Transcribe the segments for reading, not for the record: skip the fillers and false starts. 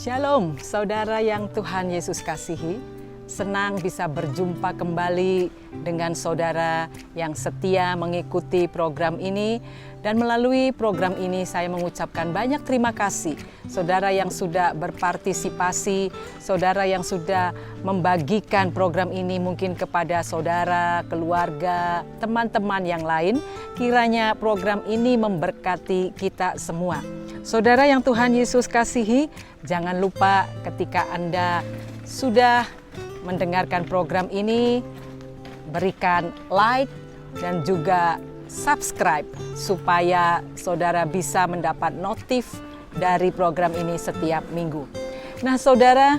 Shalom, saudara yang Tuhan Yesus kasihi. Senang bisa berjumpa kembali dengan saudara yang setia mengikuti program ini. Dan melalui program ini saya mengucapkan banyak terima kasih. Saudara yang sudah berpartisipasi, saudara yang sudah membagikan program ini mungkin kepada saudara, keluarga, teman-teman yang lain. Kiranya program ini memberkati kita semua. Saudara yang Tuhan Yesus kasihi, jangan lupa ketika Anda sudah mendengarkan program ini, berikan like dan juga subscribe supaya saudara bisa mendapat notif dari program ini setiap minggu. Nah saudara,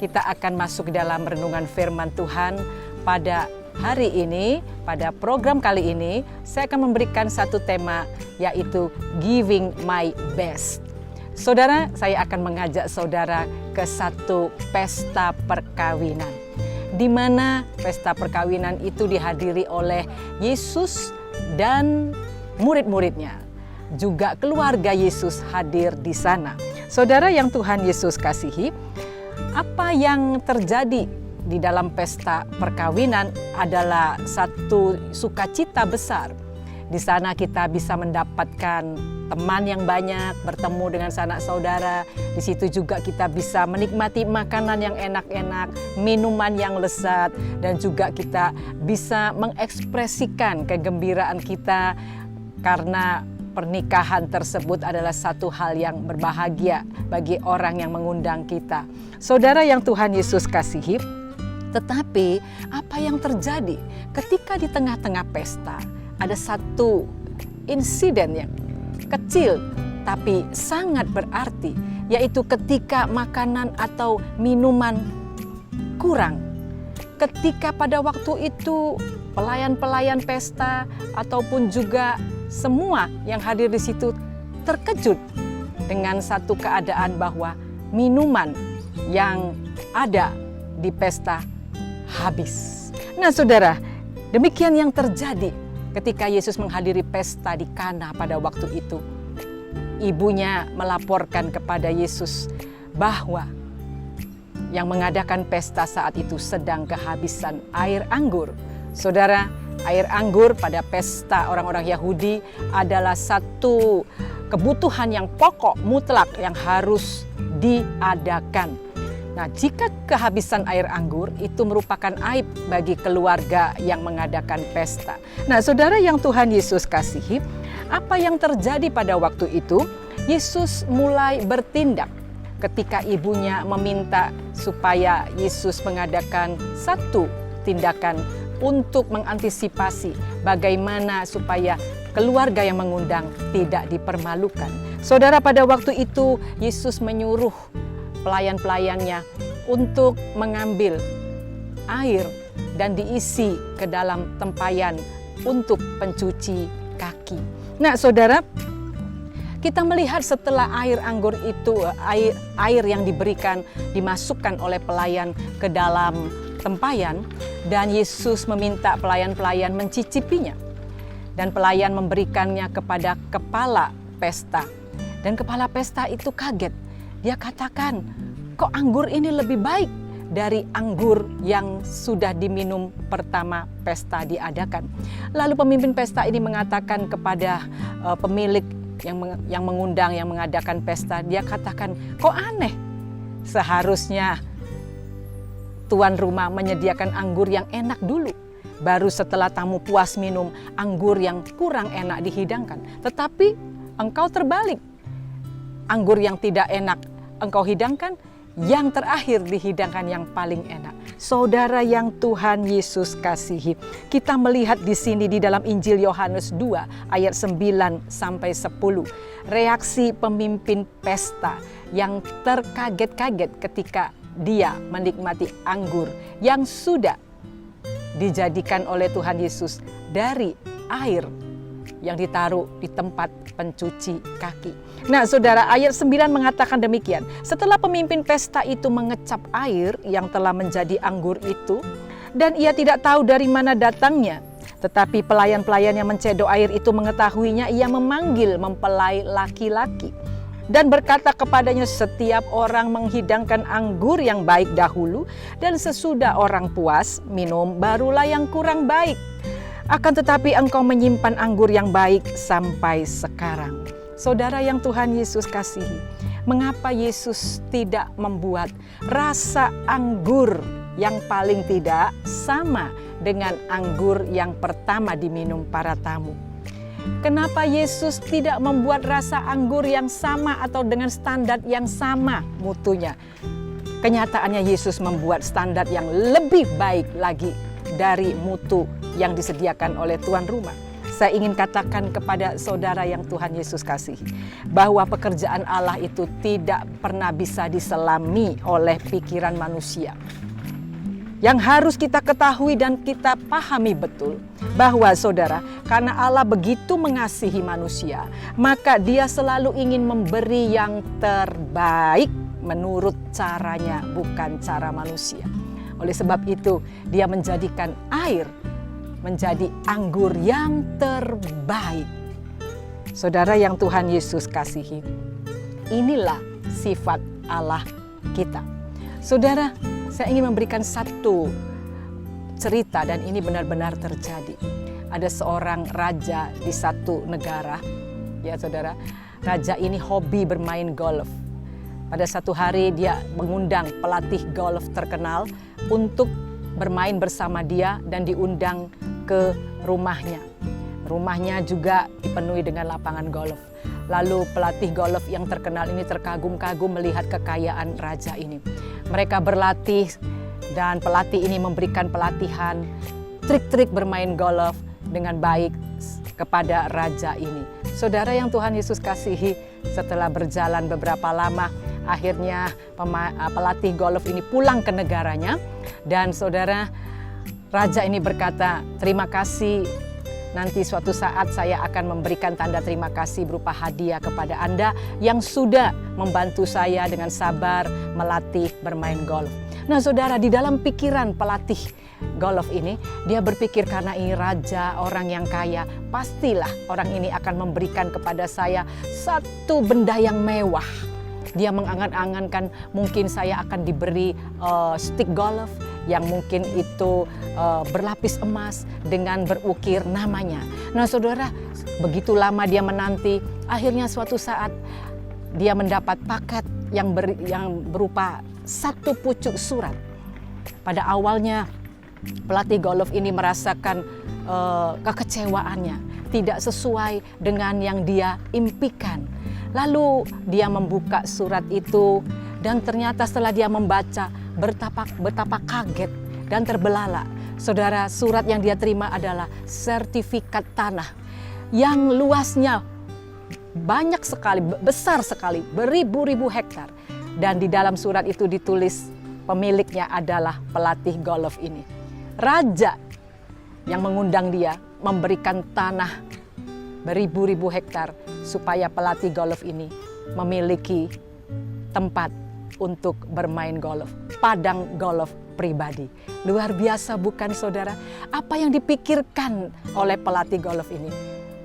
kita akan masuk dalam renungan firman Tuhan pada hari ini. Pada program kali ini, saya akan memberikan satu tema, yaitu Giving My Best. Saudara, saya akan mengajak saudara ke satu pesta perkawinan, di mana pesta perkawinan itu dihadiri oleh Yesus dan murid-muridnya. Juga keluarga Yesus hadir di sana. Saudara yang Tuhan Yesus kasihi, apa yang terjadi di dalam pesta perkawinan adalah satu sukacita besar. Di sana kita bisa mendapatkan teman yang banyak, bertemu dengan sanak saudara. Di situ juga kita bisa menikmati makanan yang enak-enak, minuman yang lezat, dan juga kita bisa mengekspresikan kegembiraan kita karena pernikahan tersebut adalah satu hal yang berbahagia bagi orang yang mengundang kita. Saudara yang Tuhan Yesus kasihi, tetapi apa yang terjadi ketika di tengah-tengah pesta ada satu insiden yang kecil tapi sangat berarti, yaitu ketika makanan atau minuman kurang. Ketika pada waktu itu pelayan-pelayan pesta ataupun juga semua yang hadir di situ terkejut dengan satu keadaan bahwa minuman yang ada di pesta habis. Nah saudara, demikian yang terjadi ketika Yesus menghadiri pesta di Kana pada waktu itu. Ibunya melaporkan kepada Yesus bahwa yang mengadakan pesta saat itu sedang kehabisan air anggur. Saudara, air anggur pada pesta orang-orang Yahudi adalah satu kebutuhan yang pokok mutlak yang harus diadakan. Nah, jika kehabisan air anggur itu merupakan aib bagi keluarga yang mengadakan pesta. Nah, saudara yang Tuhan Yesus kasihi, apa yang terjadi pada waktu itu? Yesus mulai bertindak ketika ibunya meminta supaya Yesus mengadakan satu tindakan untuk mengantisipasi bagaimana supaya keluarga yang mengundang tidak dipermalukan. Saudara, pada waktu itu Yesus menyuruh pelayan-pelayannya untuk mengambil air dan diisi ke dalam tempayan untuk pencuci kaki. Nah saudara, kita melihat setelah air anggur itu, air yang diberikan dimasukkan oleh pelayan ke dalam tempayan, dan Yesus meminta pelayan-pelayan mencicipinya. Dan pelayan memberikannya kepada kepala pesta. Dan kepala pesta itu kaget. Dia katakan, kok anggur ini lebih baik dari anggur yang sudah diminum pertama pesta diadakan. Lalu pemimpin pesta ini mengatakan kepada pemilik yang mengundang, yang mengadakan pesta, dia katakan, kok aneh, seharusnya tuan rumah menyediakan anggur yang enak dulu. Baru setelah tamu puas minum, anggur yang kurang enak dihidangkan. Tetapi engkau terbalik, anggur yang tidak enak engkau hidangkan, yang terakhir dihidangkan yang paling enak. Saudara yang Tuhan Yesus kasihi, kita melihat di sini di dalam Injil Yohanes 2 ayat 9 sampai 10, reaksi pemimpin pesta yang terkaget-kaget ketika dia menikmati anggur yang sudah dijadikan oleh Tuhan Yesus dari air yang ditaruh di tempat pencuci kaki. Nah saudara, ayat 9 mengatakan demikian. Setelah pemimpin pesta itu mengecap air yang telah menjadi anggur itu, dan ia tidak tahu dari mana datangnya. Tetapi pelayan-pelayan yang mencedok air itu mengetahuinya, ia memanggil mempelai laki-laki. dan berkata kepadanya, setiap orang menghidangkan anggur yang baik dahulu, dan sesudah orang puas minum, barulah yang kurang baik. Akan tetapi engkau menyimpan anggur yang baik sampai sekarang. Saudara yang Tuhan Yesus kasihi, mengapa Yesus tidak membuat rasa anggur yang paling tidak sama dengan anggur yang pertama diminum para tamu? Kenapa Yesus tidak membuat rasa anggur yang sama atau dengan standar yang sama mutunya? Kenyataannya Yesus membuat standar yang lebih baik lagi dari mutu yang disediakan oleh tuan rumah. Saya ingin katakan kepada saudara yang Tuhan Yesus kasihi, bahwa pekerjaan Allah itu tidak pernah bisa diselami oleh pikiran manusia. Yang harus kita ketahui dan kita pahami betul bahwa saudara, karena Allah begitu mengasihi manusia, maka Dia selalu ingin memberi yang terbaik menurut caranya, bukan cara manusia. Oleh sebab itu, Dia menjadikan air menjadi anggur yang terbaik. Saudara yang Tuhan Yesus kasihi, inilah sifat Allah kita. Saudara, saya ingin memberikan satu cerita dan ini benar-benar terjadi. Ada seorang raja di satu negara, ya saudara. Raja ini hobi bermain golf. Pada satu hari dia mengundang pelatih golf terkenal untuk bermain bersama dia dan diundang ke rumahnya. Rumahnya juga dipenuhi dengan lapangan golf. Lalu pelatih golf yang terkenal ini terkagum-kagum melihat kekayaan raja ini. Mereka berlatih dan pelatih ini memberikan pelatihan trik-trik bermain golf dengan baik kepada raja ini. Saudara yang Tuhan Yesus kasihi, setelah berjalan beberapa lama, akhirnya pelatih golf ini pulang ke negaranya. Dan saudara, raja ini berkata, terima kasih, nanti suatu saat saya akan memberikan tanda terima kasih berupa hadiah kepada Anda yang sudah membantu saya dengan sabar melatih bermain golf. Nah saudara, di dalam pikiran pelatih golf ini, dia berpikir karena ini raja, orang yang kaya, pastilah orang ini akan memberikan kepada saya satu benda yang mewah. Dia mengangan-angankan mungkin saya akan diberi stick golf yang mungkin itu berlapis emas dengan berukir namanya. Nah saudara, begitu lama dia menanti, akhirnya suatu saat dia mendapat paket yang berupa satu pucuk surat. Pada awalnya pelatih golf ini merasakan kekecewaannya, tidak sesuai dengan yang dia impikan. Lalu dia membuka surat itu dan ternyata setelah dia membaca betapa kaget dan terbelalak. Saudara, surat yang dia terima adalah sertifikat tanah yang luasnya banyak sekali, besar sekali, beribu-ribu hektar. Dan di dalam surat itu ditulis pemiliknya adalah pelatih golf ini. Raja yang mengundang dia memberikan tanah beribu-ribu hektar supaya pelatih golf ini memiliki tempat untuk bermain golf, padang golf pribadi. Luar biasa bukan saudara? Apa yang dipikirkan oleh pelatih golf ini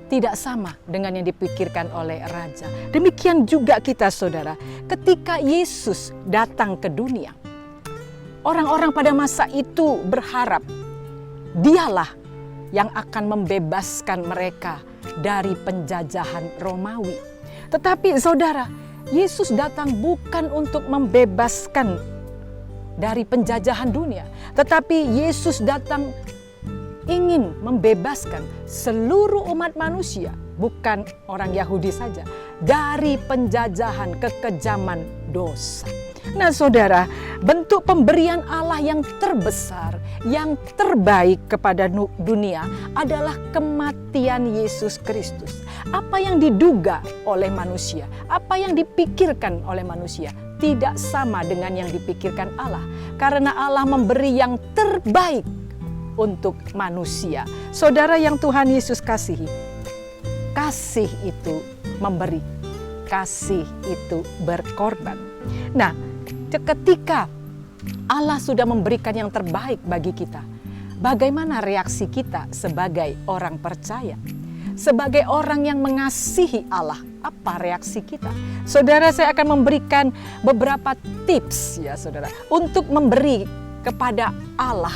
tidak sama dengan yang dipikirkan oleh raja. Demikian juga kita saudara, ketika Yesus datang ke dunia, orang-orang pada masa itu berharap Dialah yang akan membebaskan mereka dari penjajahan Romawi. Tetapi saudara, Yesus datang bukan untuk membebaskan dari penjajahan dunia, tetapi Yesus datang ingin membebaskan seluruh umat manusia, bukan orang Yahudi saja, dari penjajahan kekejaman dosa. Nah saudara, bentuk pemberian Allah yang terbesar, yang terbaik kepada dunia adalah kematian Yesus Kristus. Apa yang diduga oleh manusia, apa yang dipikirkan oleh manusia, tidak sama dengan yang dipikirkan Allah. Karena Allah memberi yang terbaik untuk manusia. Saudara yang Tuhan Yesus kasihi, kasih itu memberi, kasih itu berkorban. Nah, ketika Allah sudah memberikan yang terbaik bagi kita, bagaimana reaksi kita sebagai orang percaya, sebagai orang yang mengasihi Allah? Apa reaksi kita? Saudara, saya akan memberikan beberapa tips ya saudara, untuk memberi kepada Allah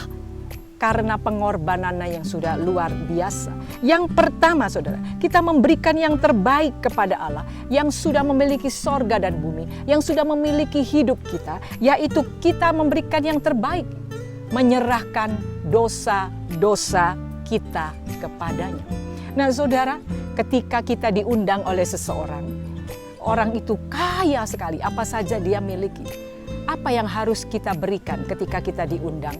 karena pengorbanannya yang sudah luar biasa. Yang pertama saudara, kita memberikan yang terbaik kepada Allah yang sudah memiliki sorga dan bumi, yang sudah memiliki hidup kita, yaitu kita memberikan yang terbaik, menyerahkan dosa-dosa kita kepadanya. Nah saudara, ketika kita diundang oleh seseorang, orang itu kaya sekali, apa saja dia miliki. Apa yang harus kita berikan ketika kita diundang?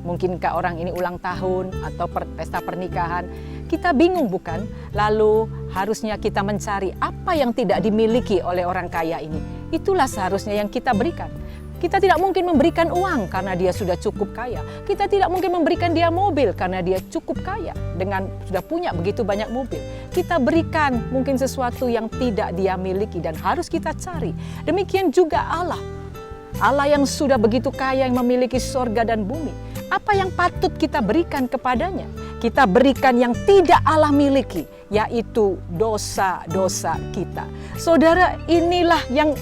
Mungkinkah orang ini ulang tahun atau pesta pernikahan? Kita bingung bukan? Lalu harusnya kita mencari apa yang tidak dimiliki oleh orang kaya ini. Itulah seharusnya yang kita berikan. Kita tidak mungkin memberikan uang karena dia sudah cukup kaya. Kita tidak mungkin memberikan dia mobil karena dia cukup kaya dengan sudah punya begitu banyak mobil. Kita berikan mungkin sesuatu yang tidak dia miliki dan harus kita cari. Demikian juga Allah. Allah yang sudah begitu kaya, yang memiliki sorga dan bumi. Apa yang patut kita berikan kepadanya? Kita berikan yang tidak Allah miliki, yaitu dosa-dosa kita. Saudara, inilah yang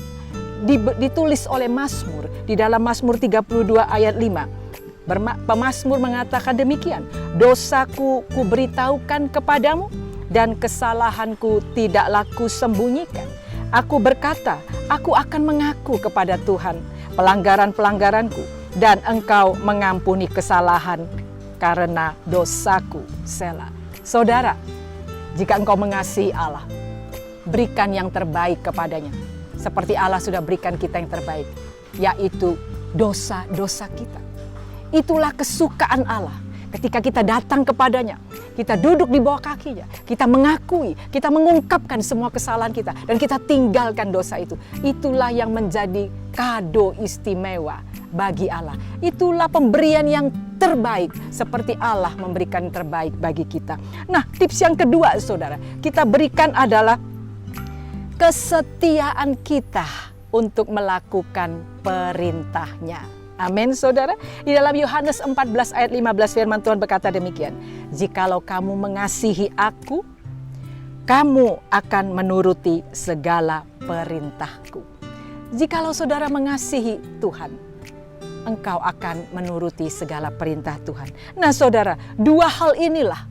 ditulis oleh Mazmur di dalam Mazmur 32 ayat 5. Pemazmur mengatakan demikian, dosaku kuberitahukan kepadamu dan kesalahanku tidaklah kusembunyikan. Aku berkata, aku akan mengaku kepada Tuhan pelanggaran-pelanggaranku, dan Engkau mengampuni kesalahan karena dosaku. Selah. Saudara, jika engkau mengasihi Allah, berikan yang terbaik kepadanya. Seperti Allah sudah berikan kita yang terbaik, yaitu dosa-dosa kita. Itulah kesukaan Allah. Ketika kita datang kepadanya, kita duduk di bawah kakinya, kita mengakui, kita mengungkapkan semua kesalahan kita, dan kita tinggalkan dosa itu. Itulah yang menjadi kado istimewa bagi Allah. Itulah pemberian yang terbaik, seperti Allah memberikan terbaik bagi kita. Nah, tips yang kedua saudara, kita berikan adalah kesetiaan kita untuk melakukan perintahnya. Amin saudara. Di dalam Yohanes 14 ayat 15 firman Tuhan berkata demikian. Jikalau kamu mengasihi aku, kamu akan menuruti segala perintahku. Jikalau saudara mengasihi Tuhan, engkau akan menuruti segala perintah Tuhan. Nah saudara, dua hal inilah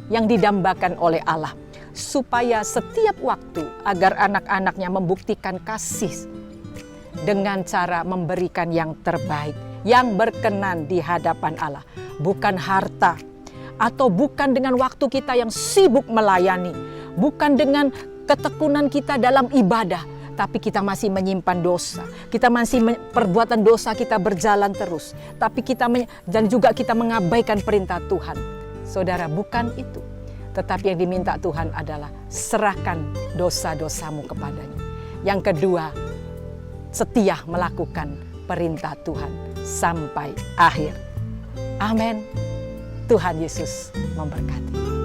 yang didambakan oleh Allah. Supaya setiap waktu agar anak-anaknya membuktikan kasih dengan cara memberikan yang terbaik, yang berkenan di hadapan Allah. Bukan harta, atau bukan dengan waktu kita yang sibuk melayani, bukan dengan ketekunan kita dalam ibadah, tapi kita masih menyimpan dosa. Kita masih perbuatan dosa kita berjalan terus, tapi dan juga kita mengabaikan perintah Tuhan. Saudara, bukan itu. Tetapi yang diminta Tuhan adalah serahkan dosa-dosamu kepadanya. Yang kedua, setia melakukan perintah Tuhan sampai akhir. Amin. Tuhan Yesus memberkati.